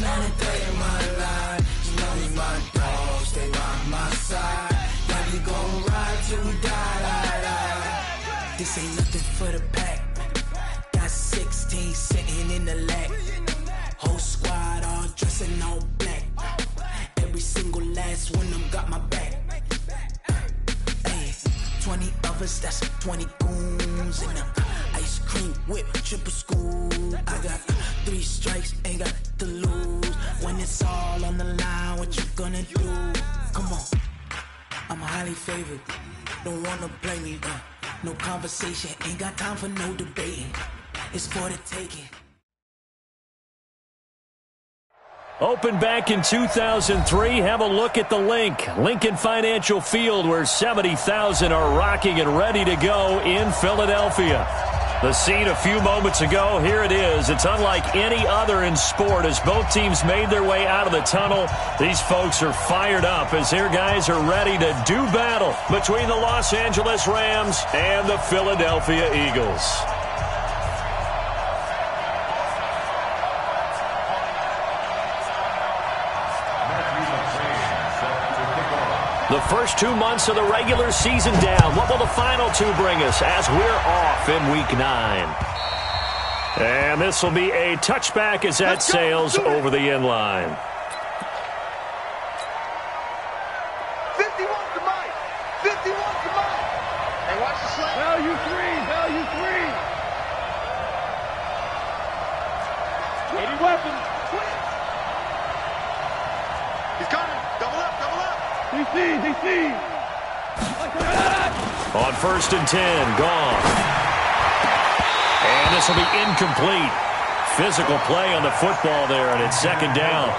It's not a day in my life. You know you my dog, stay by my side. Now we gon' ride till we die. This ain't nothing for the pack. Got 16 sitting in the lap. Whole squad all dressing all black. Every single last one of them got my back. Hey, 20 of us, that's 20 goons in the ice cream whip, triple school. I got 3 strikes, ain't got to lose. When it's all on the line, what you gonna do? Come on, I'm highly favored. Don't wanna blame me, no conversation, ain't got time for no debating. It's for the taking. Opened back in 2003. Have a look at the Lincoln Financial Field, where 70,000 are rocking and ready to go in Philadelphia. The scene a few moments ago, here it is. It's unlike any other in sport as both teams made their way out of the tunnel. These folks are fired up as their guys are ready to do battle between the Los Angeles Rams and the Philadelphia Eagles. The first 2 months of the regular season down. What will the final 2 bring us as we're off in Week 9? And this will be a touchback as that sails over the end line. 51 to Mike. 51 to Mike. Hey, watch the slant. Value 3. Value 3. 80 weapons. He's coming. Double up. Double up. DC. On 1st and 10, gone. And this will be incomplete. Physical play on the football there, and it's 2nd down.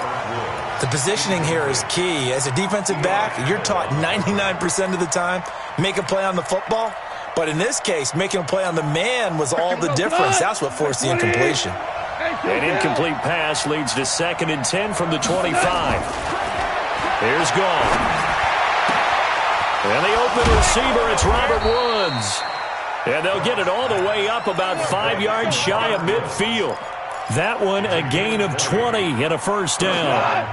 The positioning here is key. As a defensive back, you're taught 99% of the time, make a play on the football. But in this case, making a play on the man was all the difference. That's what forced the incompletion. An incomplete pass leads to 2nd and 10 from the 25. Here's Gall. And the open receiver, it's Robert Woods. And they'll get it all the way up about 5 yards shy of midfield. That one a gain of 20 and a 1st down.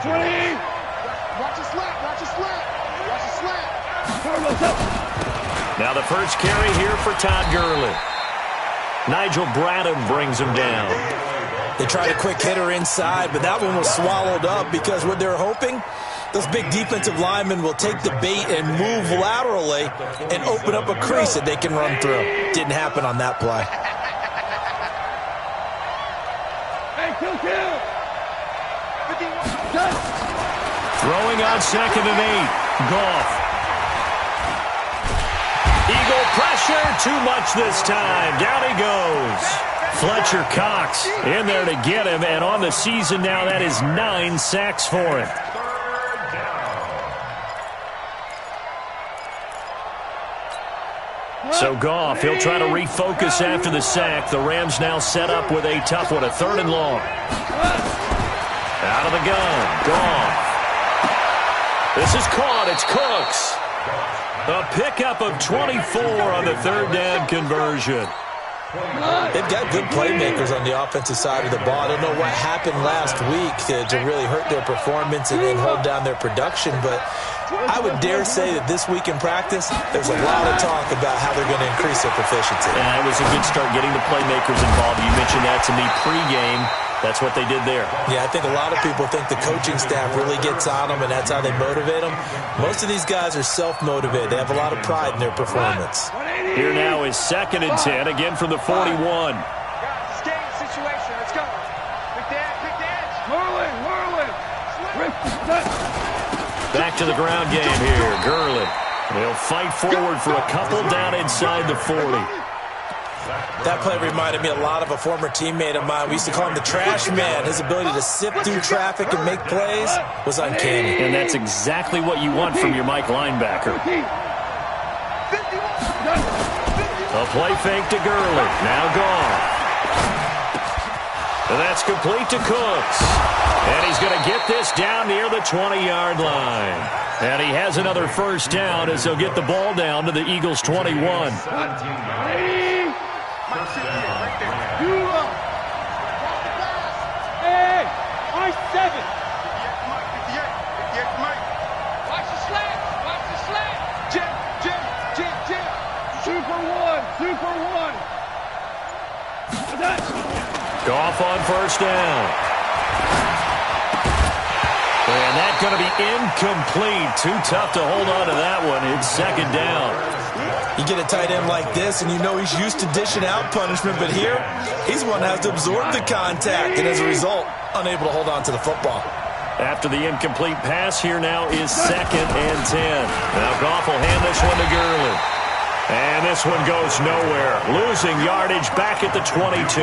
20. Watch the slant. Watch the slant. Watch the slant. Now the first carry here for Todd Gurley. Nigel Bradham brings him down. They tried a quick hitter inside, but that one was swallowed up because what they're hoping, those big defensive linemen will take the bait and move laterally and open up a crease that they can run through. Didn't happen on that play. Hey, kill. Throwing on 2nd and 8. Goff. Eagle pressure, too much this time. Down he goes. Fletcher Cox in there to get him, and on the season now, that is 9 sacks for him. So Goff, he'll try to refocus after the sack. The Rams now set up with a tough one, a 3rd and long. Out of the gun, Goff. This is caught, it's Cooks. A pickup of 24 on the 3rd down conversion. They've got good playmakers on the offensive side of the ball. I don't know what happened last week to really hurt their performance and then hold down their production, but I would dare say that this week in practice, there's a lot of talk about how they're going to increase their proficiency. Yeah, it was a good start getting the playmakers involved. You mentioned that to me pregame. That's what they did there. Yeah, I think a lot of people think the coaching staff really gets on them, and that's how they motivate them. Most of these guys are self-motivated. They have a lot of pride in their performance. Here now is 2nd and 10, again from the 41. Guys, game situation. Let's go. Quick dance. Whirling. Back to the ground game here. Gurley. They'll fight forward for a couple down inside the 40. That play reminded me a lot of a former teammate of mine. We used to call him the trash man. His ability to sift through traffic and make plays was uncanny. And that's exactly what you want from your Mike linebacker. A play fake to Gurley. Now gone. And that's complete to Cooks. And he's going to get this down near the 20-yard line. And he has another 1st down as he'll get the ball down to the Eagles' 21. Hey, first down. And that's going to be incomplete. Too tough to hold on to that one. It's second down. You get a tight end like this, and you know he's used to dishing out punishment, but here, he's one that has to absorb the contact, and as a result, unable to hold on to the football. After the incomplete pass, here now is 2nd and 10. Now Goff will hand this one to Gurley. And this one goes nowhere. Losing yardage back at the 22.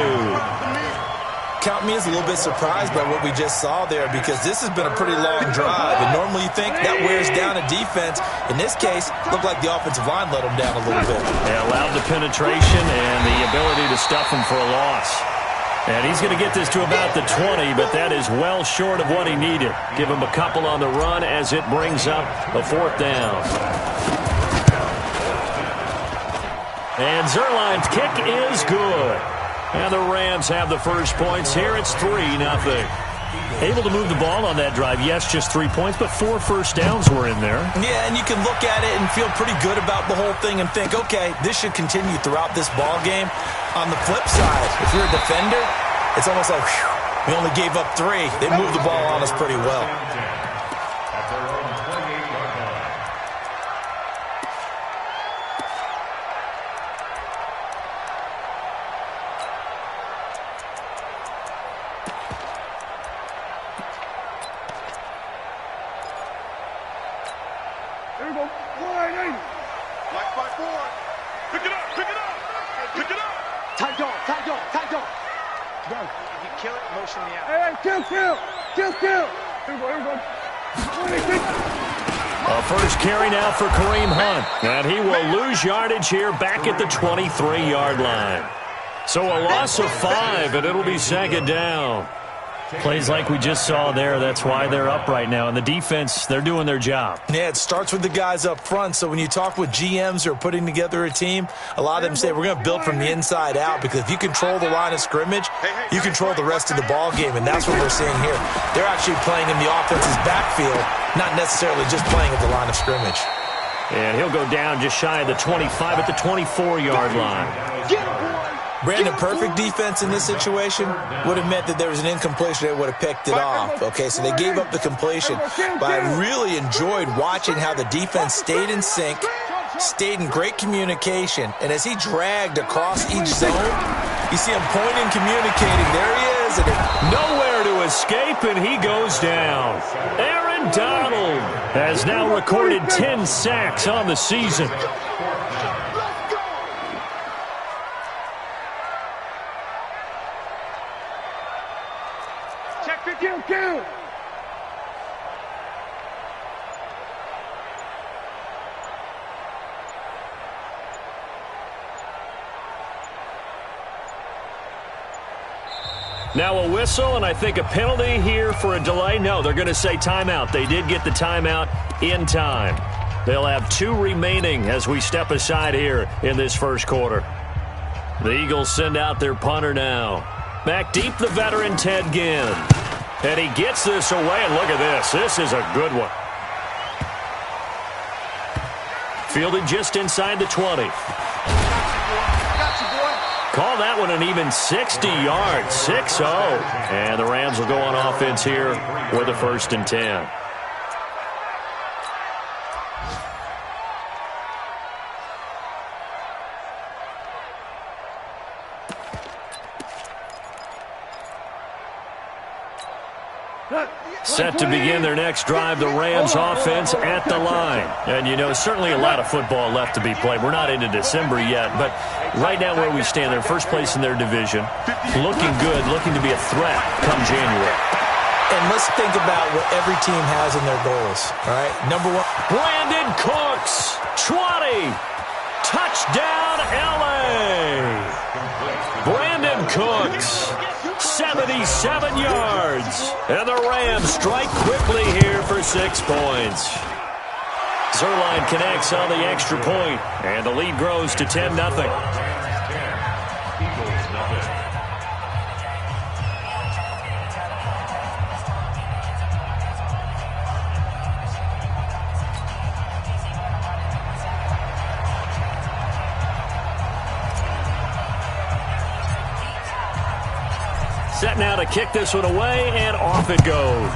Count me as a little bit surprised by what we just saw there, because this has been a pretty long drive, and normally you think that wears down a defense. In this case, looked like the offensive line let them down a little bit. Yeah, allowed the penetration and the ability to stuff him for a loss. And he's going to get this to about the 20, but that is well short of what he needed. Give him a couple on the run as it brings up a 4th down. And Zerline's kick is good. And the Rams have the first points here. It's 3-0. Able to move the ball on that drive. Yes, just 3 points, but 4 first downs were in there. Yeah, and you can look at it and feel pretty good about the whole thing and think, okay, this should continue throughout this ball game. On the flip side, if you're a defender, it's almost like, whew, we only gave up 3. They moved the ball on us pretty well. There we go. 180. Black by 4. Pick it up, pick it up, pick it up. Tight dog, tight dog, tight dog. Go. If you kill it, motion me out. Hey, kill. Here we go. 186. A first carry now for Kareem Hunt. And he will lose yardage here back at the 23-yard line. So a loss of 5, and it'll be 2nd down. Plays like we just saw there, that's why they're up right now. And the defense, they're doing their job. Yeah, it starts with the guys up front. So when you talk with GMs who are putting together a team, a lot of them say we're going to build from the inside out, because if you control the line of scrimmage, you control the rest of the ball game, and that's what we're seeing here. They're actually playing in the offense's backfield, not necessarily just playing at the line of scrimmage. And he'll go down just shy of the 25 at the 24-yard line. Brandon, perfect defense in this situation would have meant that there was an incompletion that would have picked it off. Okay, so they gave up the completion. But I really enjoyed watching how the defense stayed in sync, stayed in great communication, and as he dragged across each zone, you see him pointing, communicating. There he is. And nowhere to escape, and he goes down. Aaron Donald has now recorded 10 sacks on the season. Kill. Now a whistle, and I think a penalty here for a delay. No, they're going to say timeout. They did get the timeout in time. They'll have 2 remaining as we step aside here in this first quarter. The Eagles send out their punter now. Back deep, the veteran Ted Ginn. And he gets this away, and look at this. This is a good one. Fielded just inside the 20. Call that one an even 60 yards, 6-0. And the Rams will go on offense here with a 1st and 10. Set to begin their next drive, the Rams offense at the line. And, you know, certainly a lot of football left to be played. We're not into December yet, but right now where we stand, they're first place in their division. Looking good, looking to be a threat come January. And let's think about what every team has in their goals, all right? Number 1. Brandon Cooks, 20. Touchdown, L.A. Brandon Cooks, 77 yards. And the Rams strike quickly here for 6 points. Zerline connects on the extra point, and the lead grows to 10-0. set now to kick this one away, and off it goes.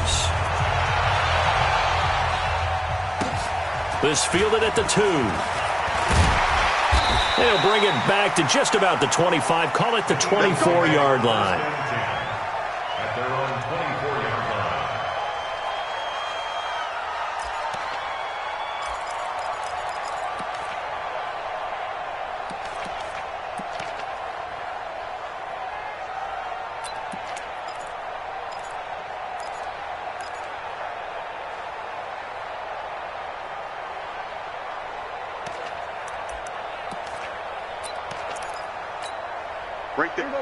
This fielded at the 2. They'll bring it back to just about the 25. Call it the 24-yard line. At their own 24-yard line.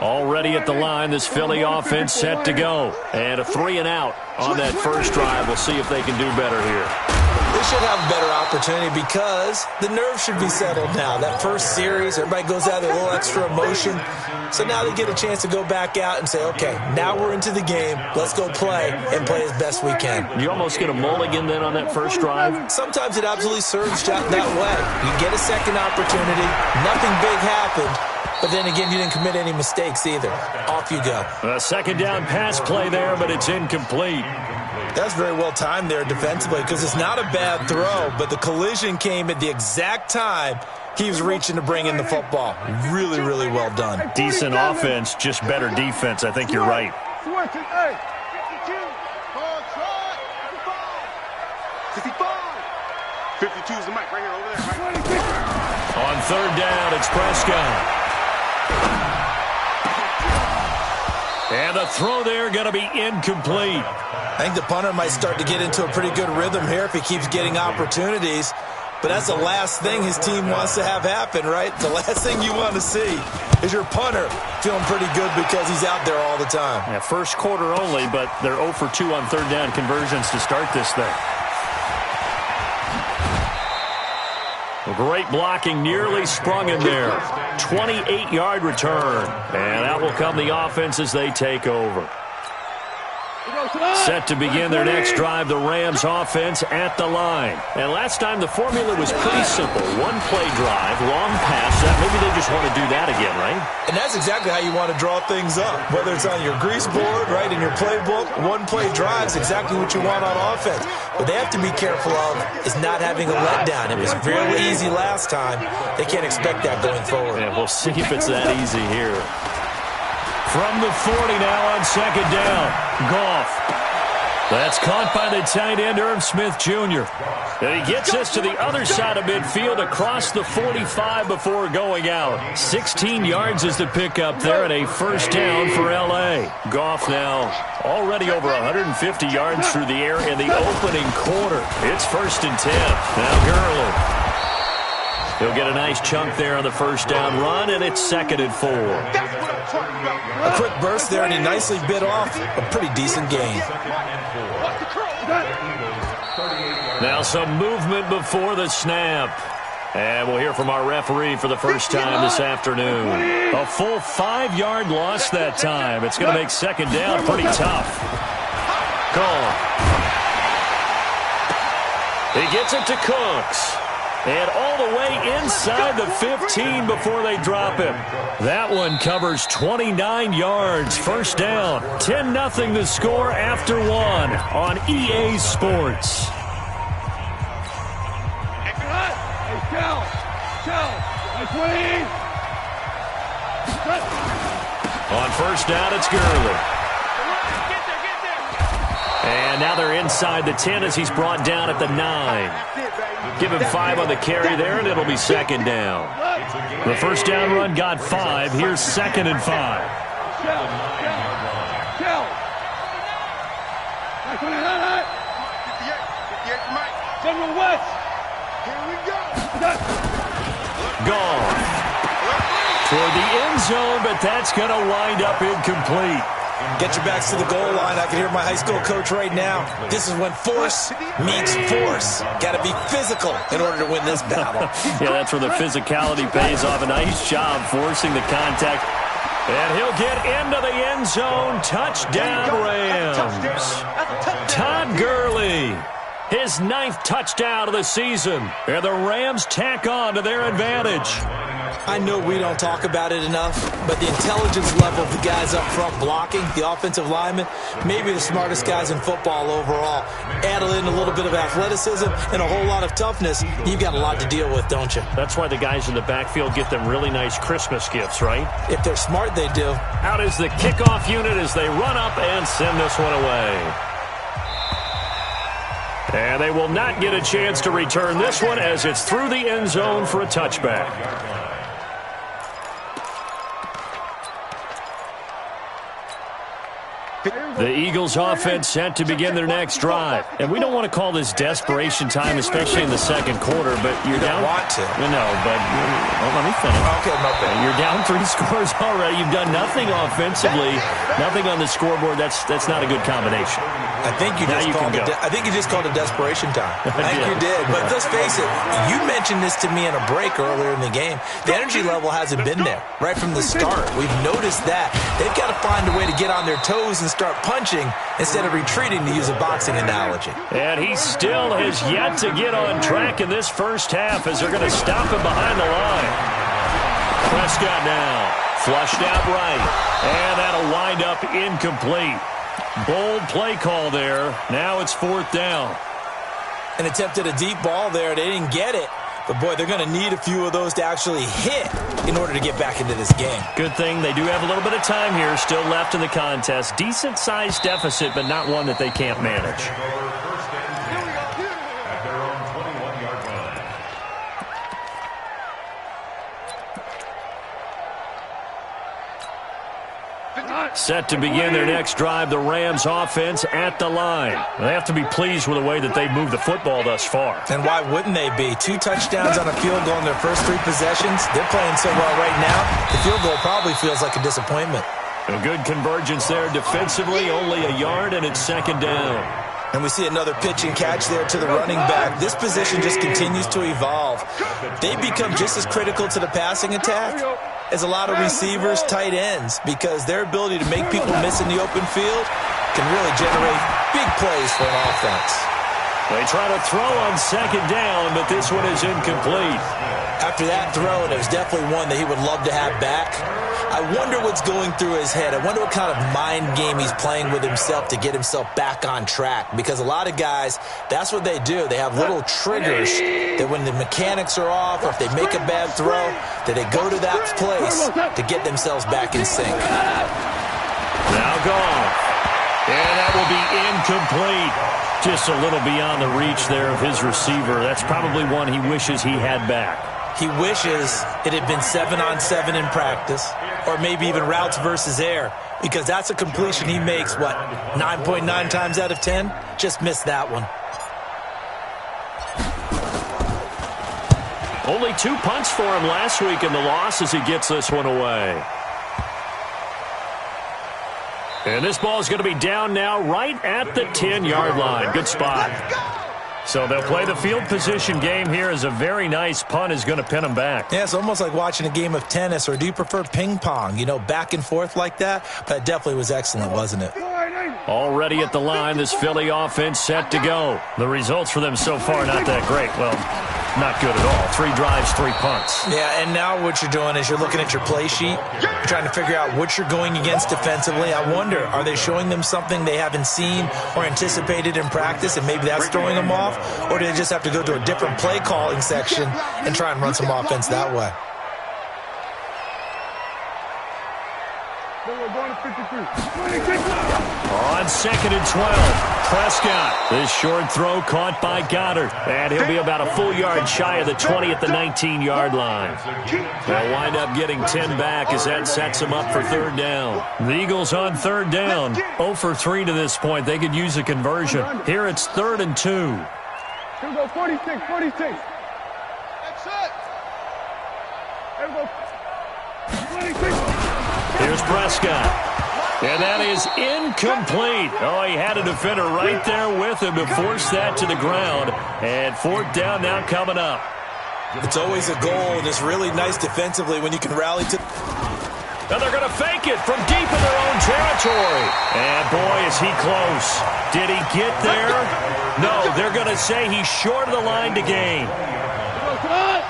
Already at the line, this Philly offense set to go. And a 3-and-out on that first drive. We'll see if they can do better here. They should have a better opportunity because the nerves should be settled now. That first series, everybody goes out with a little extra emotion. So now they get a chance to go back out and say, okay, now we're into the game. Let's go play and play as best we can. You almost get a mulligan then on that first drive? Sometimes it absolutely serves that way. You get a second opportunity. Nothing big happened. But then again, you didn't commit any mistakes either. Off you go. A second down pass play there, but it's incomplete. That's very well timed there defensively because it's not a bad throw, but the collision came at the exact time he was reaching to bring in the football. Really, really well done. Decent offense, just better defense. I think you're right. 52 is the mic right here over there. On third down, it's Prescott. And the throw there going to be incomplete. I think the punter might start to get into a pretty good rhythm here if he keeps getting opportunities. But that's the last thing his team wants to have happen, right? The last thing you want to see is your punter feeling pretty good because he's out there all the time. Yeah, first quarter only, but they're 0 for 2 on third down conversions to start this thing. Great blocking, nearly sprung in there. 28-yard return. And out will come the offense as they take over. Set to begin their next drive, the Rams offense at the line. And last time the formula was pretty simple. One play drive, long pass. Maybe they just want to do that again, right? And that's exactly how you want to draw things up. Whether it's on your grease board, right, in your playbook, one play drive is exactly what you want on offense. What they have to be careful of is not having a letdown. It was really easy last time. They can't expect that going forward. And we'll see if it's that easy here. From the 40 now on second down. Goff. That's caught by the tight end, Irv Smith Jr. And he gets us to the other side of midfield across the 45 before going out. 16 yards is the pickup there and a first down for L.A. Goff now already over 150 yards through the air in the opening quarter. It's 1st and 10. Now Gurley. He'll get a nice chunk there on the first down run, and it's 2nd and 4. A quick burst there, and he nicely bit off a pretty decent gain. Now some movement before the snap. And we'll hear from our referee for the first time this afternoon. A full 5-yard loss that time. It's going to make second down pretty tough. Gone. He gets it to Cooks. And all the way inside the 15 before they drop him. That one covers 29 yards. First down. 10-0 the score after 1 on EA Sports. On first down, it's Gurley. And now they're inside the 10 as he's brought down at the 9. Give him 5 on the carry there, and it'll be second down. The first down run got 5. Here's 2nd and 5. Gone. Toward the end zone, but that's going to wind up incomplete. Get your backs to the goal line. I can hear my high school coach right now. This is when force meets force. Got to be physical in order to win this battle. Yeah, that's where the physicality pays off. A nice job forcing the contact. And he'll get into the end zone. Touchdown, Rams. Todd Gurley. His 9th touchdown of the season. And the Rams tack on to their advantage. I know we don't talk about it enough, but the intelligence level of the guys up front blocking, the offensive linemen, maybe the smartest guys in football overall. Add in a little bit of athleticism and a whole lot of toughness, you've got a lot to deal with, don't you? That's why the guys in the backfield get them really nice Christmas gifts, right? If they're smart, they do. Out is the kickoff unit as they run up and send this one away. And they will not get a chance to return this one as it's through the end zone for a touchback. The Eagles offense set to begin their next drive. And we don't want to call this desperation time, especially in the second quarter, but you're down. You don't want to. No, but let me finish. Okay, no finish. You're down 3 scores already. You've done nothing offensively, nothing on the scoreboard. That's not a good combination. I think you just called it desperation time. I think you did. But let's face it, you mentioned this to me in a break earlier in the game. The energy level hasn't been there right from the start. We've noticed that. They've got to find a way to get on their toes and start punching instead of retreating, to use a boxing analogy. And he still has yet to get on track in this first half as they're going to stop him behind the line. Prescott now flushed out right, and that'll wind up incomplete. Bold play call there. Now it's 4th down. And attempted a deep ball there. They didn't get it. But, boy, they're going to need a few of those to actually hit in order to get back into this game. Good thing they do have a little bit of time here still left in the contest. Decent-sized deficit, but not one that they can't manage. At their own 21-yard line. Set to begin their next drive, the Rams offense at the line. They have to be pleased with the way that they've moved the football thus far. And why wouldn't they be? 2 touchdowns on a field goal in their first 3 possessions. They're playing so well right now, the field goal probably feels like a disappointment. A good convergence there defensively, only a yard, and it's 2nd down. And we see another pitch and catch there to the running back. This position just continues to evolve. They become just as critical to the passing attack as a lot of receivers, tight ends, because their ability to make people miss in the open field can really generate big plays for an offense. They try to throw on 2nd down, but this one is incomplete. After that throw, and it was definitely one that he would love to have back. I wonder what's going through his head. I wonder what kind of mind game he's playing with himself to get himself back on track. Because a lot of guys, that's what they do. They have little triggers that when the mechanics are off or if they make a bad throw, that they go to that place to get themselves back in sync. Now gone. And that will be incomplete. Just a little beyond the reach there of his receiver. That's probably one he wishes he had back. He wishes it had been 7-on-7 in practice, or maybe even routes versus air, because that's a completion he makes, 9.9 times out of 10? Just missed that one. Only 2 punts for him last week in the loss as he gets this one away. And this ball is going to be down now right at the 10-yard line. Good spot. So they'll play the field position game here as a very nice punt is going to pin them back. Yeah, it's almost like watching a game of tennis, or do you prefer ping pong? Back and forth like that? That definitely was excellent, wasn't it? Already at the line, this Philly offense set to go. The results for them so far, not that great. Well, not good at all. 3 drives, 3 punts. Yeah, and now what you're doing is you're looking at your play sheet. You're trying to figure out what you're going against defensively. I wonder, are they showing them something they haven't seen or anticipated in practice, and maybe that's throwing them off? Or do they just have to go to a different play calling section and try and run some offense that way? On 2nd and 12, Prescott. This short throw caught by Goddard. And he'll be about a full yard shy of the 20 at the 19-yard line. They'll wind up getting 10 back as that sets them up for 3rd down. The Eagles on 3rd down. 0 for 3 to this point. They could use a conversion. Here it's 3rd and 2. Here we go, 46. That's it. Here we go. 46. Here's Prescott. And that is incomplete. Oh, he had a defender right there with him to force that to the ground. And 4th down now coming up. It's always a goal, and it's really nice defensively when you can rally to... And they're going to fake it from deep in their own territory. And boy, is he close. Did he get there? No, they're going to say he's short of the line to gain. 180.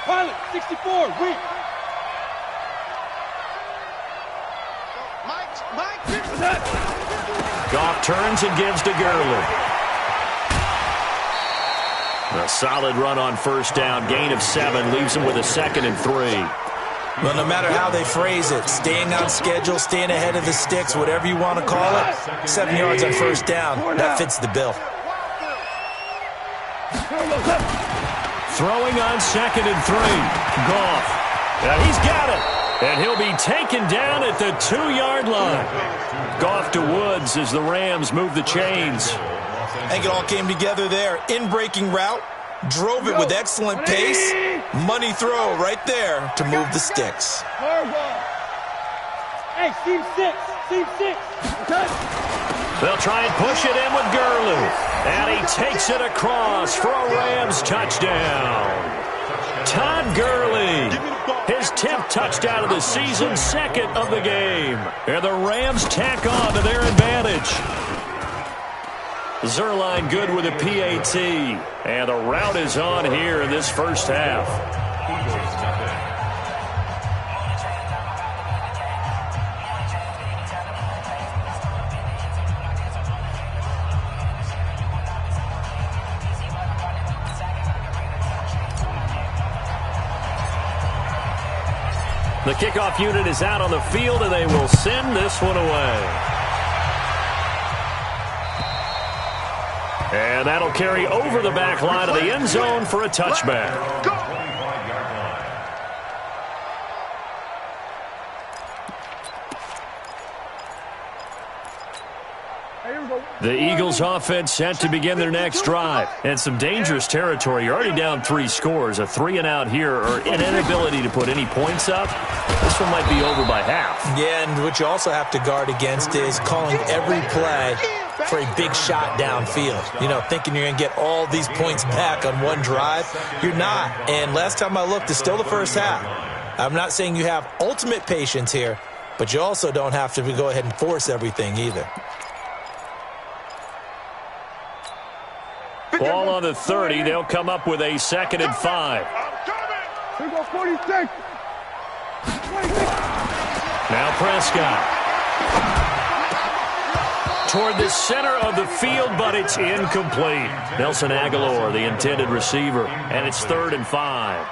Pilot, 64, weak. Goff turns and gives to Gurley. A solid run on first down. Gain of 7 leaves him with a 2nd and 3. Well, no matter how they phrase it, staying on schedule, staying ahead of the sticks, whatever you want to call it, 7 yards on first down, that fits the bill. Throwing on 2nd and 3. Goff. He's got it. And he'll be taken down at the 2-yard line. Goff to Woods as the Rams move the chains. I think it all came together there. In-breaking route, drove it with excellent pace. Money throw right there to move the sticks. Hey, seam 6. Seam 6. They'll try and push it in with Gurley. And he takes it across for a Rams touchdown. Todd Gurley, his 10th touchdown of the season, 2nd of the game. And the Rams tack on to their advantage. Zerline good with a PAT. And the route is on here in this first half. The kickoff unit is out on the field, and they will send this one away. And that'll carry over the back line of the end zone for a touchback. The Eagles offense set to begin their next drive. And some dangerous territory. You're already down 3 scores. A 3-and-out here, or an inability to put any points up. This one might be over by half. Yeah, and what you also have to guard against is calling every play for a big shot downfield. You know, thinking you're going to get all these points back on one drive. You're not. And last time I looked, it's still the first half. I'm not saying you have ultimate patience here, but you also don't have to go ahead and force everything either. Ball on the 30. They'll come up with a 2nd and 5. Here we go, 46. Now Prescott. Toward the center of the field, but it's incomplete. Nelson Aguilar, the intended receiver, and it's 3rd and 5.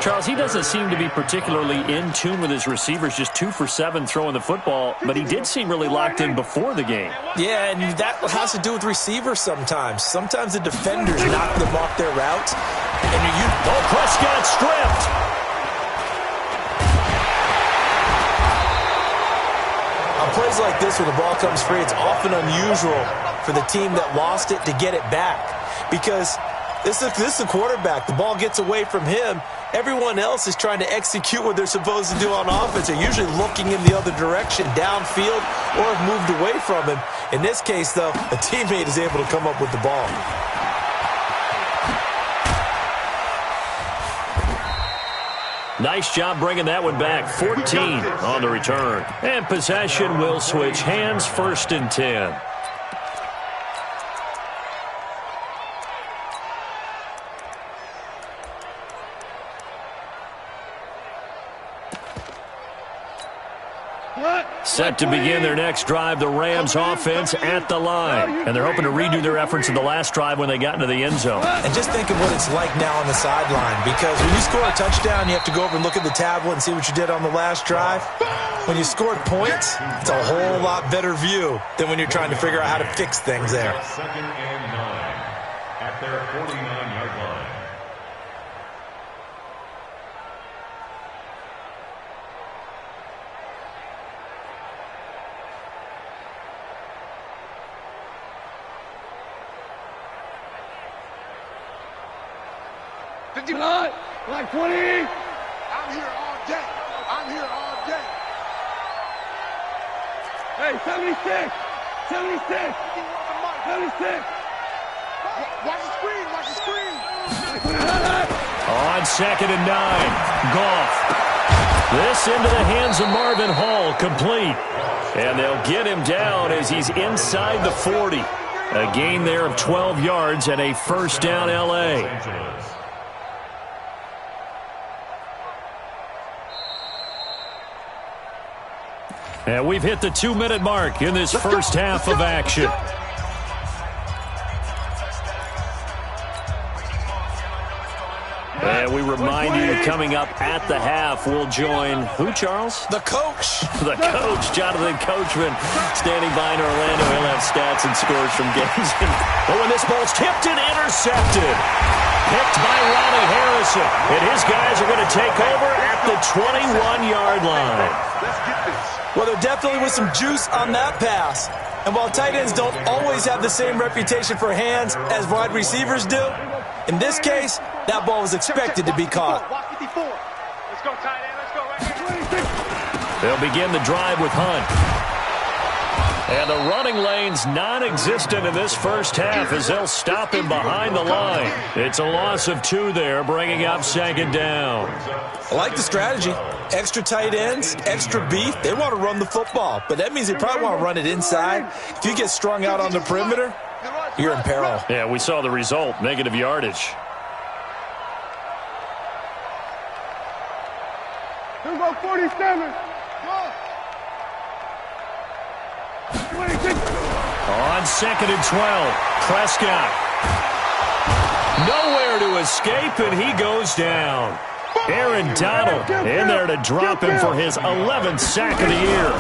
Charles, he doesn't seem to be particularly in tune with his receivers, just 2 for 7 throwing the football, but he did seem really locked in before the game. Yeah, and that has to do with receivers sometimes. Sometimes the defenders knock them off their route. And Prescott stripped. On plays like this where the ball comes free, it's often unusual for the team that lost it to get it back. Because this is the quarterback. The ball gets away from him. Everyone else is trying to execute what they're supposed to do on offense. They're usually looking in the other direction, downfield, or have moved away from him. In this case, though, a teammate is able to come up with the ball. Nice job bringing that one back. 14 on the return. And possession will switch hands, 1st and 10. Set to begin their next drive, the Rams offense at the line. And they're hoping to redo their efforts in the last drive when they got into the end zone. And just think of what it's like now on the sideline. Because when you score a touchdown, you have to go over and look at the tablet and see what you did on the last drive. When you scored points, it's a whole lot better view than when you're trying to figure out how to fix things there. 2nd and 9 at their 49-yard line. Like 20. I'm here all day. I'm here all day. Hey, 76. 76. 76. Watch the screen. Watch the screen. On 2nd and 9. Goff. This into the hands of Marvin Hall. Complete. And they'll get him down as he's inside the 40. A gain there of 12 yards and a 1st down L.A. And we've hit the 2-minute mark in this first half of action. And we remind you, coming up at the half, we'll join who, Charles? The coach. The coach, Jonathan Coachman, standing by in Orlando. He'll have stats and scores from games. But when this ball's tipped and intercepted, picked by Ronnie Harrison. And his guys are going to take over at the 21-yard line. Well, there definitely was some juice on that pass. And while tight ends don't always have the same reputation for hands as wide receivers do, in this case, that ball was expected to be caught. Let's go, tight end. Let's go right here. They'll begin the drive with Hunt. And the running lane's non-existent in this first half as they'll stop him behind the line. It's a loss of 2 there, bringing up second down. I like the strategy. Extra tight ends, extra beef. They want to run the football, but that means they probably want to run it inside. If you get strung out on the perimeter, you're in peril. Yeah, we saw the result, negative yardage. Here go 47. On second and 12, Prescott. Nowhere to escape, and he goes down. Aaron Donald in there to drop him for his 11th sack of the year.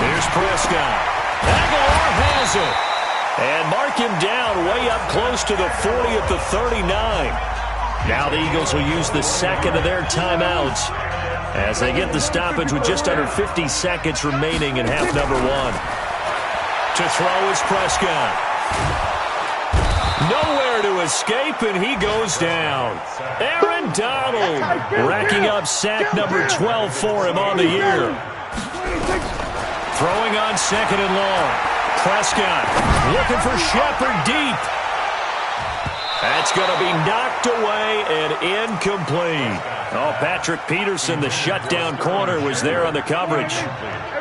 Here's Prescott. Aguilar has it. And mark him down way up close to the 40 at the 39. Now the Eagles will use the second of their timeouts as they get the stoppage with just under 50 seconds remaining in half number 1. To throw is Prescott. Nowhere to escape, and he goes down. Aaron Donald racking up sack number 12 for him on the year. Throwing on second and long. Prescott looking for Shepard deep. That's going to be knocked away and incomplete. Oh, Patrick Peterson, the shutdown corner, was there on the coverage.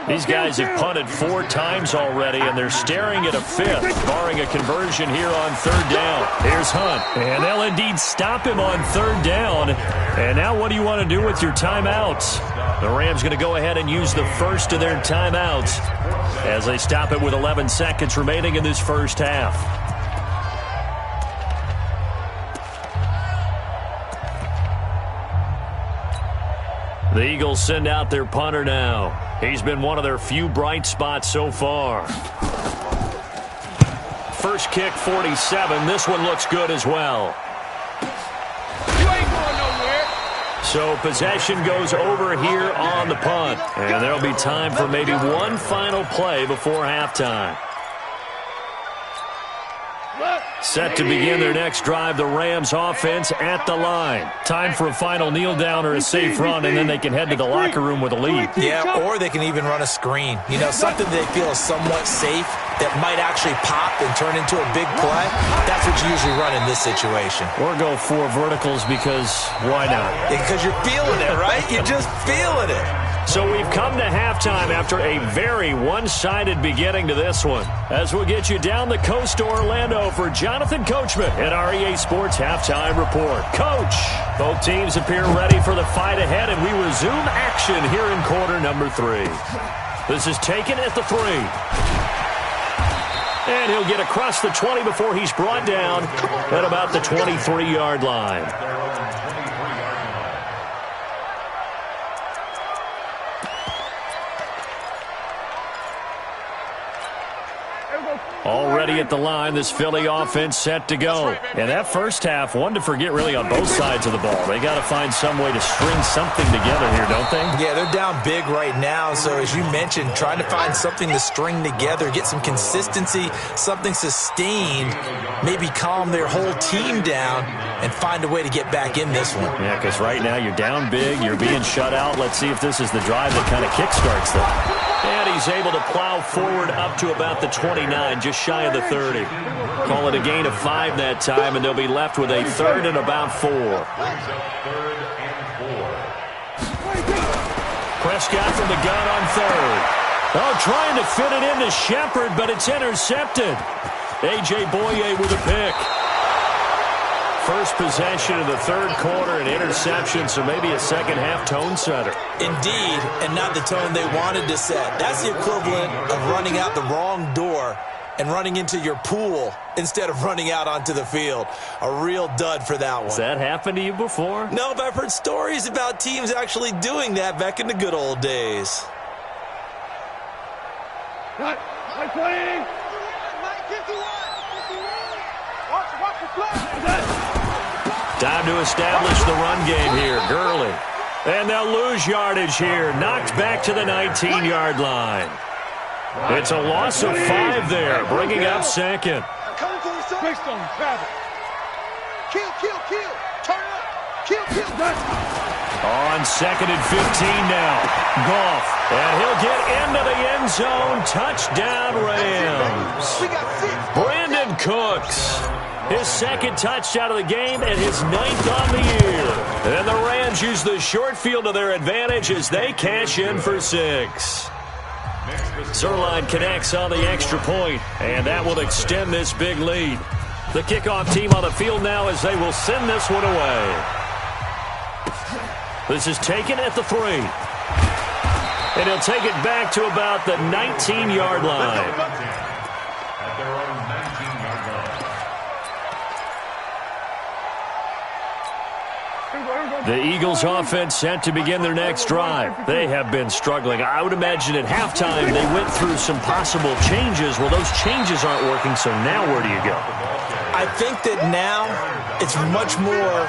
These guys have punted 4 times already, and they're staring at a 5th, barring a conversion here on 3rd down. Here's Hunt, and they'll indeed stop him on 3rd down. And now what do you want to do with your timeouts? The Rams going to go ahead and use the first of their timeouts as they stop it with 11 seconds remaining in this first half. The Eagles send out their punter now. He's been one of their few bright spots so far. First kick, 47. This one looks good as well. You ain't going nowhere. So possession goes over here on the punt. And there'll be time for maybe one final play before halftime. Set to begin their next drive, the Rams offense at the line. Time for a final kneel down or a safe run, and then they can head to the locker room with a lead. Yeah, or they can even run a screen. You know, something they feel is somewhat safe that might actually pop and turn into a big play. That's what you usually run in this situation. Or go 4 verticals because why not? Because you're feeling it, right? You're just feeling it. So we've come to halftime after a very one-sided beginning to this one. As we'll get you down the coast to Orlando for Jonathan Coachman at our EA Sports Halftime Report. Coach, both teams appear ready for the fight ahead, and we resume action here in quarter number 3. This is taken at the 3. And he'll get across the 20 before he's brought down at about the 23-yard line. Already at the line, this Philly offense set to go. And that first half, one to forget really on both sides of the ball. They got to find some way to string something together here, don't they? Yeah, they're down big right now. So as you mentioned, trying to find something to string together, get some consistency, something sustained, maybe calm their whole team down and find a way to get back in this one. Yeah, because right now you're down big, you're being shut out. Let's see if this is the drive that kind of kickstarts them. And he's able to plow forward up to about the 29, just shy of the 30. Call it a gain of 5 that time, and they'll be left with a 3rd and about 4. Prescott from the gun on 3rd. Oh, trying to fit it into Shepard, but it's intercepted. A.J. Boye with a pick. First possession of the third quarter, an interception, so maybe a second-half tone setter. Indeed, and not the tone they wanted to set. That's the equivalent of running out the wrong door and running into your pool instead of running out onto the field. A real dud for that one. Has that happened to you before? No, but I've heard stories about teams actually doing that back in the good old days. Cut. I'm playing. Time to establish the run game here. Gurley. And they'll lose yardage here. Knocked back to the 19-yard line. It's a loss of 5 there, bringing up second. Based on travel. Kill. Turn up. Kill. On second and 15 now. Goff. And he'll get into the end zone. Touchdown, Rams. Brandon Cooks. His second touchdown of the game and his 9th on the year. And the Rams use the short field to their advantage as they cash in for 6. Zerline connects on the extra point, and that will extend this big lead. The kickoff team on the field now as they will send this one away. This is taken at the 3. And he'll take it back to about the 19-yard line. At their own 19-yard line. The Eagles offense set to begin their next drive. They have been struggling. I would imagine at halftime they went through some possible changes. Well, those changes aren't working, so now where do you go? I think that now it's much more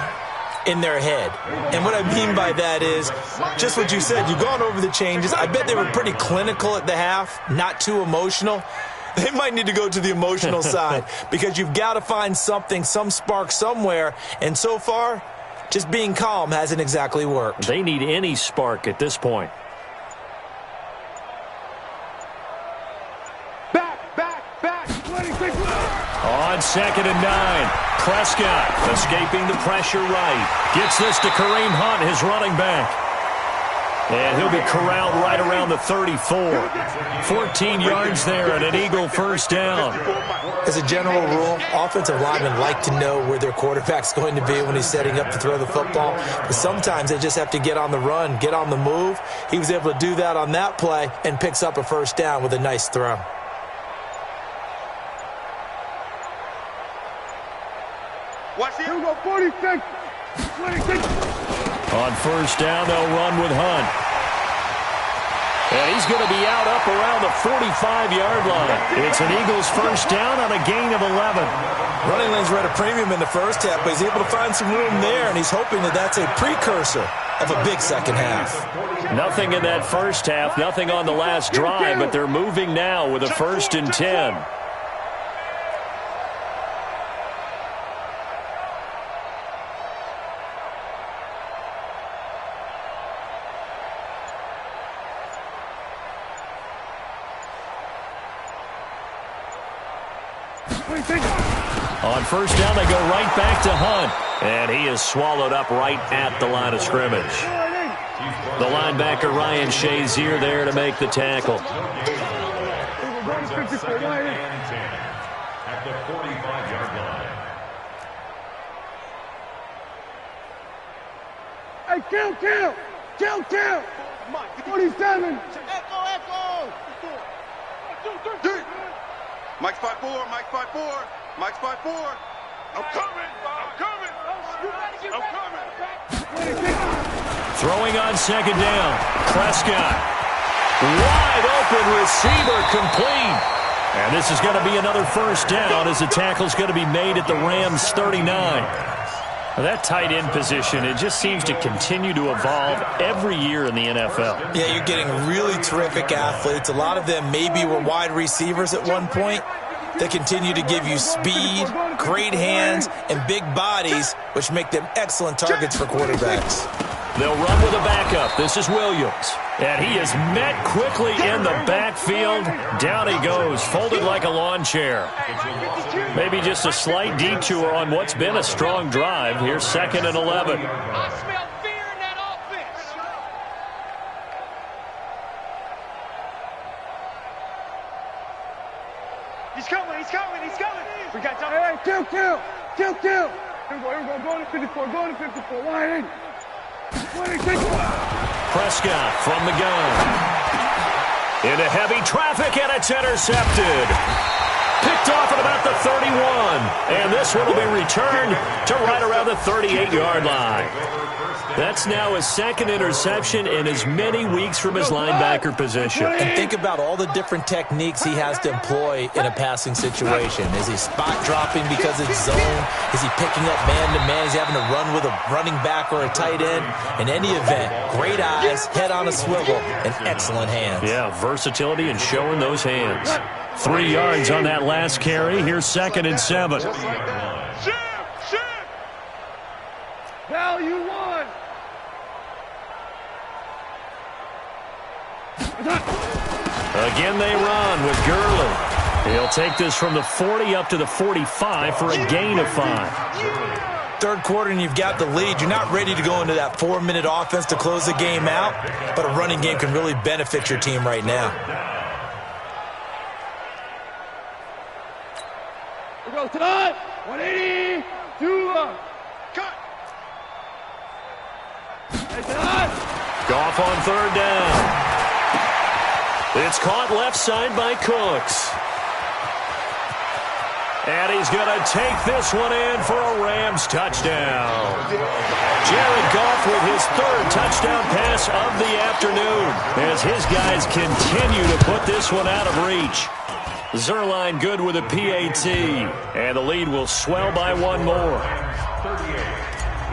in their head. And what I mean by that is just what you said. You've gone over the changes. I bet they were pretty clinical at the half, not too emotional. They might need to go to the emotional side because you've got to find something, some spark somewhere. And so far, just being calm hasn't exactly worked. They need any spark at this point. Back. 26. On second and 9, Prescott escaping the pressure right. Gets this to Kareem Hunt, his running back. And he'll be corralled right around the 34. 14 yards there and an Eagle first down. As a general rule, offensive linemen like to know where their quarterback's going to be when he's setting up to throw the football. But sometimes they just have to get on the run, get on the move. He was able to do that on that play and picks up a first down with a nice throw. Watch it. Here we go, 46. 26. On first down, they'll run with Hunt. And he's going to be out up around the 45-yard line. It's an Eagles first down on a gain of 11. Running lanes were at a premium in the first half, but he's able to find some room there, and he's hoping that that's a precursor of a big second half. Nothing in that first half, nothing on the last drive, but they're moving now with a 1st and 10. On first down, they go right back to Hunt. And he is swallowed up right at the line of scrimmage. The linebacker, Ryan Shazier, there to make the tackle. At the 45-yard line. Hey, kill. 47. Echo. Mike's 5-4. Mike's 5-4. I'm coming. Throwing on second down. Prescott. Wide open receiver complete. And this is going to be another first down as the tackle's going to be made at the Rams 39. That tight end position, it just seems to continue to evolve every year in the NFL. Yeah, you're getting really terrific athletes. A lot of them maybe were wide receivers at one point. They continue to give you speed, great hands, and big bodies, which make them excellent targets for quarterbacks. They'll run with a backup. This is Williams. And he is met quickly in the backfield. Down he goes, folded like a lawn chair. Maybe just a slight detour on what's been a strong drive. Here's 2nd and 11. I smell fear in that offense. He's coming. We got time. Hey, kill. Here we go. Go to 54. Go to 54. Wide in. Prescott from the gun. Into heavy traffic, and it's intercepted. Picked off at about the 31. And this one will be returned to right around the 38-yard line. That's now his second interception in as many weeks from his linebacker position. And think about all the different techniques he has to employ in a passing situation. Is he spot dropping because it's zone? Is he picking up man-to-man? Is he having to run with a running back or a tight end? In any event, great eyes, head on a swivel, and excellent hands. Yeah, versatility and showing those hands. 3 yards on that last carry. Here's 2nd and 7. Shift. Value 1. Again they run with Gurley. He'll take this from the 40 up to the 45 for a gain of 5. Third quarter and you've got the lead. You're not ready to go into that 4-minute offense to close the game out, but a running game can really benefit your team right now. We go tonight. 180. 2 up. Cut. Hey, tonight. Goff on 3rd down. It's caught left side by Cooks. And he's going to take this one in for a Rams touchdown. Jared Goff with his 3rd touchdown pass of the afternoon as his guys continue to put this one out of reach. Zerline good with a PAT, and the lead will swell by 1 more. 38,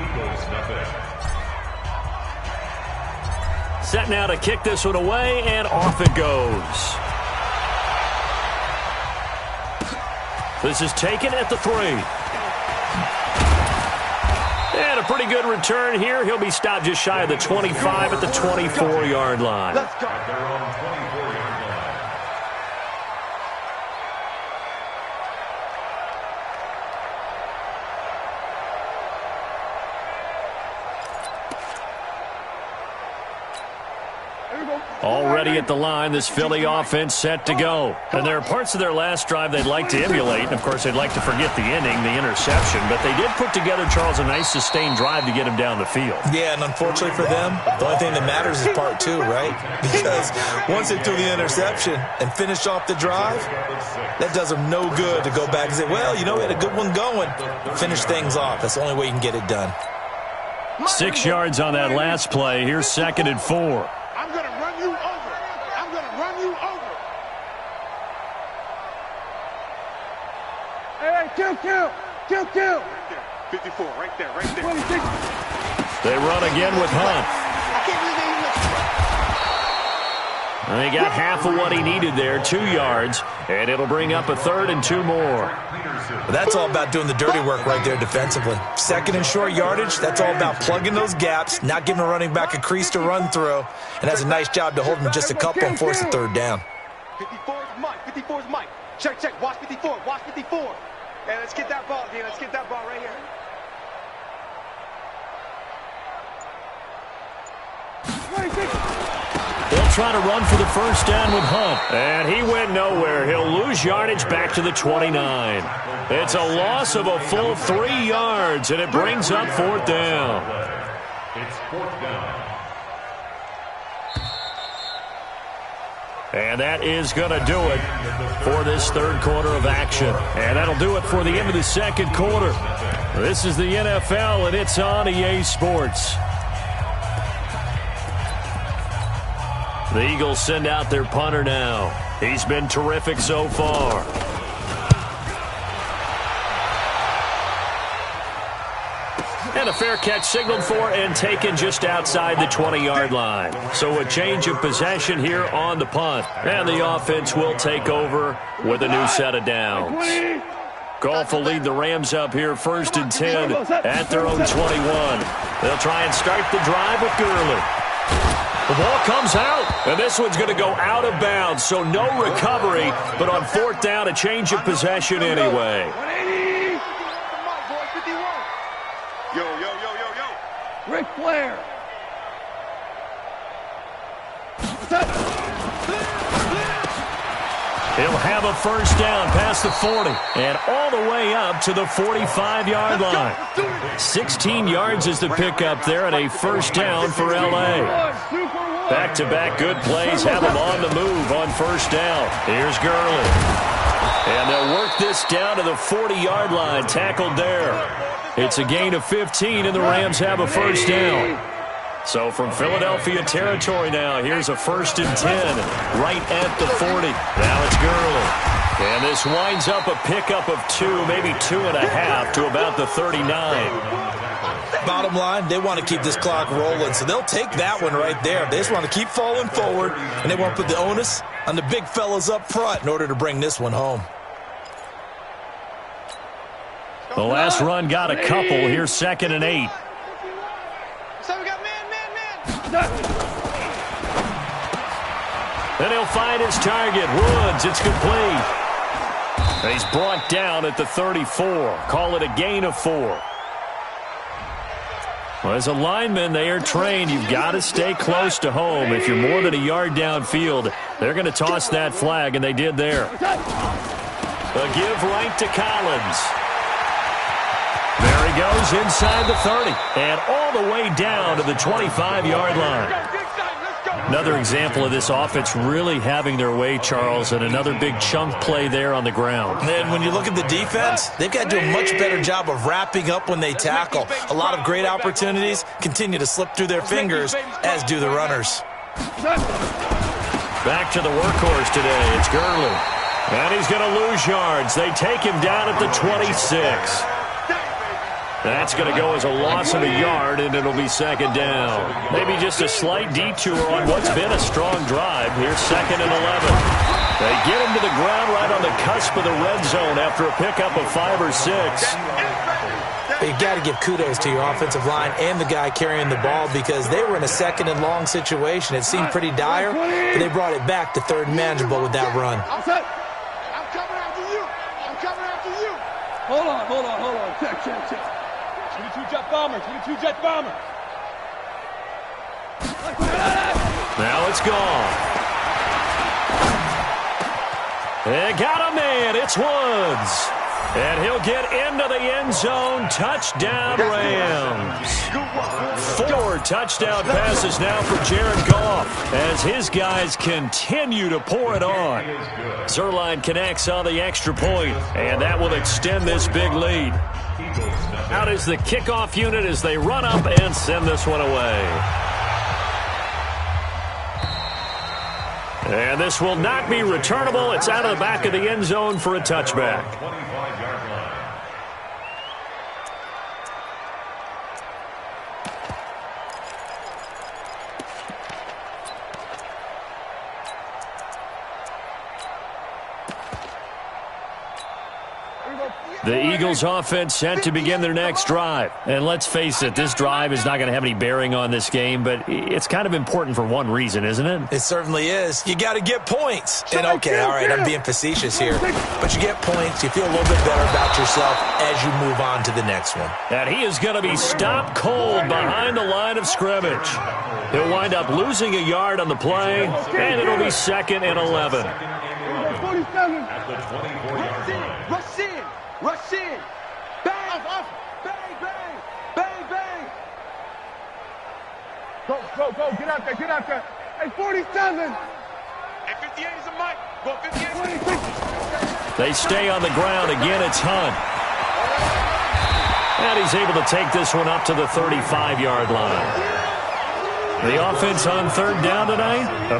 Eagles nothing. Set now to kick this one away, and off it goes. This is taken at the 3. And a pretty good return here. He'll be stopped just shy of the 25 at the 24-yard line. Let's go. At their own 24-yard line. Already at the line, this Philly offense set to go. And there are parts of their last drive they'd like to emulate. And, of course, they'd like to forget the inning, the interception. But they did put together, Charles, a nice sustained drive to get him down the field. Yeah, and unfortunately for them, the only thing that matters is part 2, right? Because once they threw the interception and finished off the drive, that does them no good to go back and say, well, you know, we had a good one going. Finish things off. That's the only way you can get it done. 6 yards on that last play. Here's 2nd and 4. I'm going to run you over. I'm going to run you over. Hey, kill. Right there. 54, right there. 26. They run again with Hunt. I can't believe they And he got half of what he needed there, 2 yards. And it'll bring up a 3rd and 2 more. But that's all about doing the dirty work right there defensively. 2nd and short yardage, that's all about plugging those gaps, not giving a running back a crease to run through. And that's a nice job to hold him just a couple and force the 3rd down. 54 is Mike. 54 is Mike. Check. Watch 54. Watch 54. And let's get that ball, Dean. Let's get that ball right here. They'll try to run for the 1st down with Hunt. And he went nowhere. He'll lose yardage back to the 29. It's a loss of a full 3 yards, and it brings up 4th down. It's 4th down. And that is going to do it for this 3rd quarter of action. And that'll do it for the end of the 2nd quarter. This is the NFL, and it's on EA Sports. The Eagles send out their punter now. He's been terrific so far. And a fair catch signaled for and taken just outside the 20-yard line. So a change of possession here on the punt. And the offense will take over with a new set of downs. Goff will lead the Rams up here 1st and 10 at their own 21. They'll try and start the drive with Gurley. The ball comes out, and this one's going to go out of bounds, so no recovery, but on 4th down, a change of possession anyway. 180. Come on, boy. 51. Yo. Ric Flair. He'll have a first down past the 40 and all the way up to the 45-yard line. 16 yards is the pickup there and a first down for L.A. Back-to-back good plays have them on the move on first down. Here's Gurley. And they'll work this down to the 40-yard line, tackled there. It's a gain of 15, and the Rams have a first down. So from Philadelphia territory now, here's a 1st and 10 right at the 40. Now it's Gurley. And this winds up a pickup of 2, maybe 2.5 to about the 39. Bottom line, they want to keep this clock rolling, so they'll take that one right there. They just want to keep falling forward, and they want to put the onus on the big fellas up front in order to bring this one home. The last run got a couple. Here's 2nd and 8. So we got man. Then he'll find his target. Woods, it's complete. He's brought down at the 34. Call it a gain of 4. Well, as a lineman, they are trained. You've got to stay close to home. If you're more than a yard downfield, they're going to toss that flag, and they did there. A give right to Collins. There he goes inside the 30 and all the way down to the 25-yard line. Another example of this offense really having their way, Charles, and another big chunk play there on the ground. And when you look at the defense, they've got to do a much better job of wrapping up when they tackle. A lot of great opportunities continue to slip through their fingers, as do the runners. Back to the workhorse today. It's Gurley. And he's going to lose yards. They take him down at the 26. That's going to go as a loss of a yard, and it'll be 2nd down. Maybe just a slight detour on what's been a strong drive. Here's 2nd and 11. They get him to the ground right on the cusp of the red zone after a pickup of 5 or 6. You've got to give kudos to your offensive line and the guy carrying the ball because they were in a 2nd and long situation. It seemed pretty dire, but they brought it back to 3rd and manageable with that run. I'm coming after you. I'm coming after you. Hold on. Check. 22-jet bomber. Now it's gone. They got a man. It's Woods. And he'll get into the end zone. Touchdown, Rams. 4 touchdown passes now for Jared Goff as his guys continue to pour it on. Zerline connects on the extra point, and that will extend this big lead. Out is the kickoff unit as they run up and send this one away. And this will not be returnable. It's out of the back of the end zone for a touchback. The Eagles offense set to begin their next drive. And let's face it, this drive is not going to have any bearing on this game, but it's kind of important for one reason, isn't it? It certainly is. You got to get points. And okay, all right, I'm being facetious here. But you get points, you feel a little bit better about yourself as you move on to the next one. And he is going to be stopped cold behind the line of scrimmage. He'll wind up losing a yard on the play, and it'll be 2nd and 11. At the 24-yard line. Rush in. Bang. Bang. Go. Get out there. Hey, 47. Hey, 58 is a mic. Go 58. They stay on the ground. Again, it's Hunt. And he's able to take this one up to the 35-yard line. The offense on 3rd down tonight, a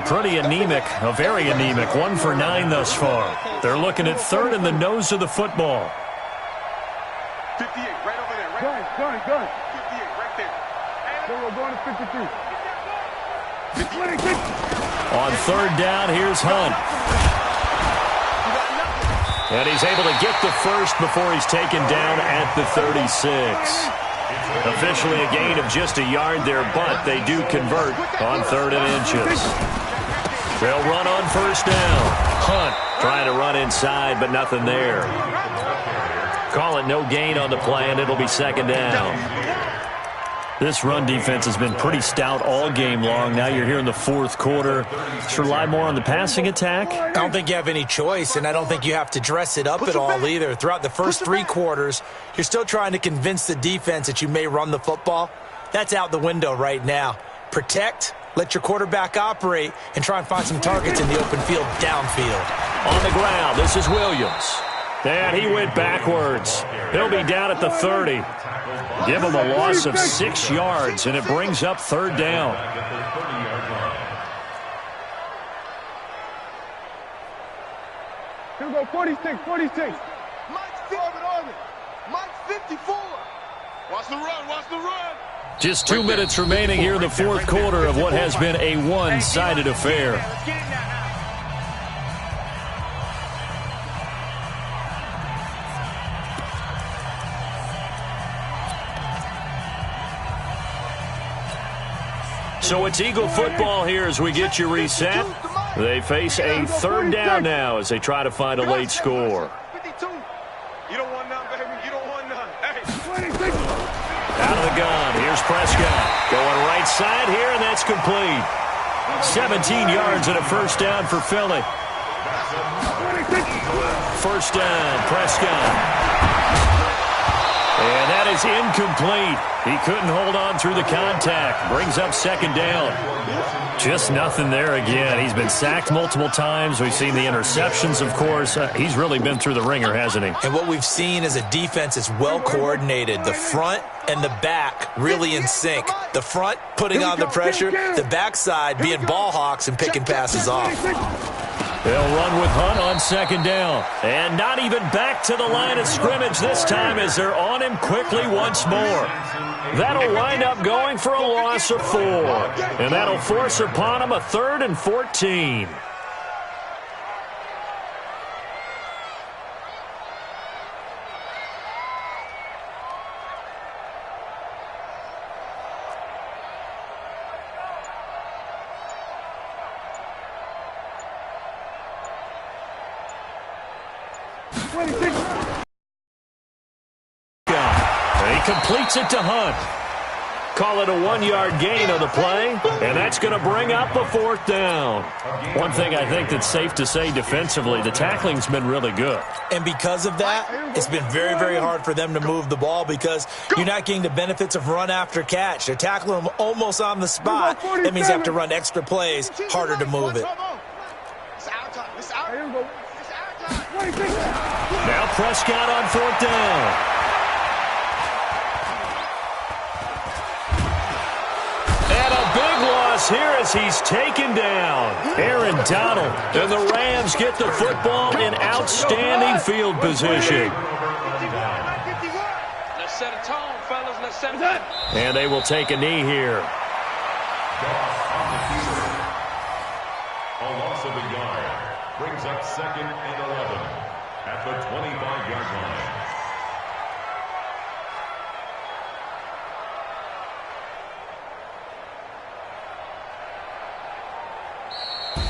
very anemic, 1 for 9 thus far. They're looking at 3rd in the nose of the football. 58, right over there. Gun. 58, right there. And we're going to 53. On 3rd down, here's Hunt. And he's able to get the first before he's taken down at the 36. Officially a gain of just a yard there, but they do convert on 3rd and inches. They'll run on 1st down. Hunt trying to run inside, but nothing there. Call it no gain on the play, and it'll be 2nd down. This run defense has been pretty stout all game long. Now you're here in the fourth quarter. Should rely more on the passing attack? I don't think you have any choice, and I don't think you have to dress it up at all either. Throughout the first 3 quarters, you're still trying to convince the defense that you may run the football. That's out the window right now. Protect, let your quarterback operate, and try and find some targets in the open field downfield. On the ground, this is Williams. And he went backwards. He'll be down at the 30. Give him a loss of 6 yards, and it brings up third down. Here we go, 46, 46. Mike's 54. Watch the run, watch the run. Just 2 minutes remaining here in the fourth quarter of what has been a one-sided affair. So it's Eagle football here as we get you reset. They face a third down now as they try to find a late score. 52. You don't want none, baby. You don't want none. Hey. Out of the gun. Here's Prescott. Going right side here, and that's complete. 17 yards and a first down for Philly. First down, Prescott. And that is incomplete. He couldn't hold on through the contact. Brings up second down. Just nothing there again. He's been sacked multiple times. We've seen the interceptions, of course. He's really been through the ringer, hasn't he? And what we've seen is a defense that's well coordinated. The front and the back really in sync. The front putting on the pressure. The backside being ball hawks and picking passes off. They'll run with Hunt on second down. And not even back to the line of scrimmage this time as they're on him quickly once more. That'll wind up going for a loss of 4. And that'll force upon him a 3rd and 14. He completes it to Hunt. Call it a 1-yard gain on the play, and that's going to bring up a fourth down. One thing I think that's safe to say defensively, the tackling's been really good. And because of that, it's been very, very hard for them to move the ball because you're not getting the benefits of run after catch. They're tackling them almost on the spot. That means you have to run extra plays, harder to move it. Now Prescott on fourth down. And a big loss here as he's taken down. Aaron Donald. And the Rams get the football in outstanding field position. Let's set a tone, fellas. Let's set a tone. And they will take a knee here. A loss of a yard brings up 2nd and 11 at the 25-yard line.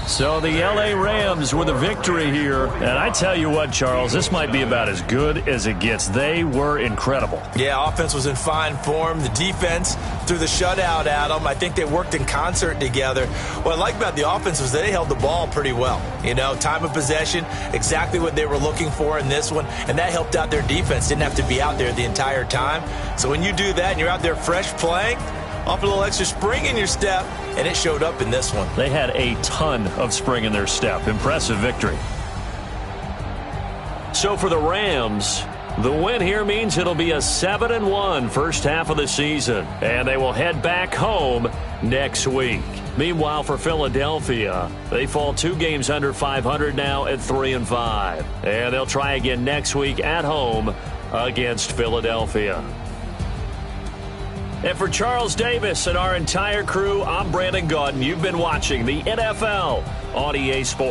So the L.A. Rams with a victory here. And I tell you what, Charles, this might be about as good as it gets. They were incredible. Yeah, offense was in fine form. The defense threw the shutout at them. I think they worked in concert together. What I like about the offense was they held the ball pretty well. You know, time of possession, exactly what they were looking for in this one. And that helped out their defense. Didn't have to be out there the entire time. So when you do that and you're out there fresh playing, off a little extra spring in your step, and it showed up in this one. They had a ton of spring in their step. Impressive victory. So for the Rams, the win here means it'll be a 7-1 first half of the season, and they will head back home next week. Meanwhile, for Philadelphia, they fall 2 games under 500 now at 3-5, and they'll try again next week at home against Philadelphia. And for Charles Davis and our entire crew, I'm Brandon Gaudin. You've been watching the NFL on EA Sports.